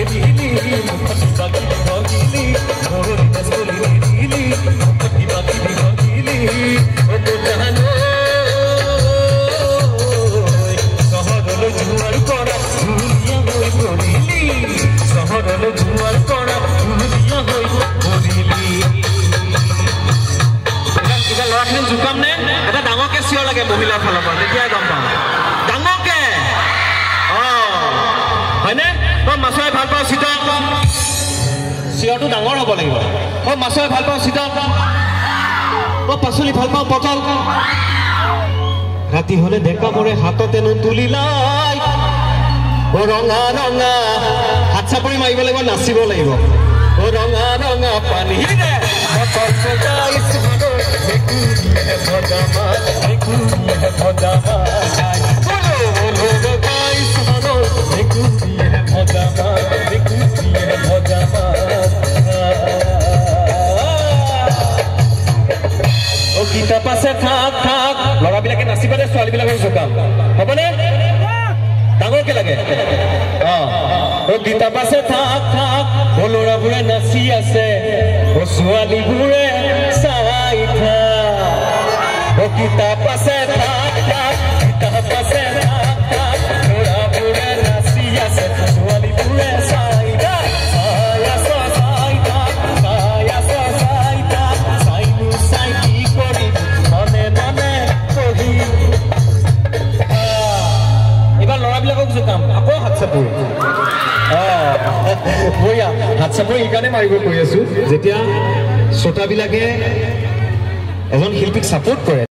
দিলি মুখটি বাকি দিলি মোহরি নাচলি দিলি মুখটি বাকি দিলি ও তো জানো শহরলো জুয়ার করা দুনিয়া হই পড়িলি শহরলো জুয়ার করা দুনিয়া হই পড়িলি এটা লৰাখিনি জুকাম নে এটা ডাঙৰকে চিঞৰ লাগে মহিলাৰ ফালৰ পৰা তেতিয়াই গম পাওঁ ডাঙৰকে হয়নে মই মাছই ভাল পাওঁ চিতল চিঞৰটো ডাঙৰ হ'ব লাগিব মই মাছই ভাল পাওঁ চিতল মই পাচলি ভাল পাওঁ পটল ৰাতি হলে ডেকা মৰে হাততেনো তুলিলাই ও ৰঙা ৰঙা হাত চাপৰি মাৰিব লাগিব নাচিব লাগিব ও ৰঙা ৰঙা পানী দে পটল গাইছ है भजामा है भजामा बोलो बोलो गाइस हनो देखूती है भजामा ओ गीता पासे थाक थाक लगा बिला के नासिबा दे स्वाली बिला जोकाम हबने डांगो के लगे ओ गीता पासे थाक थाक बोलोरा बुरे नासी आसे ओ स्वाली बुरे साई था ओ गीता पासे थाक थाक गीता पासे थाक थाक बोलोरा बुरे नासी आसे स्वाली बुरे साई था साया सा साई था साया सा साई था साई नु साई की कोरी मने मने कोही এবাৰ লৰাবিলাকক জোকাম আকৌ হাত চাপৰি বঢ়িয়া হাত চাপৰি এইকাৰণে মাৰিব কৈ আছো যেতিয়া শ্ৰোতাবিলাকে এজন শিল্পীক ছাপোৰ্ট কৰে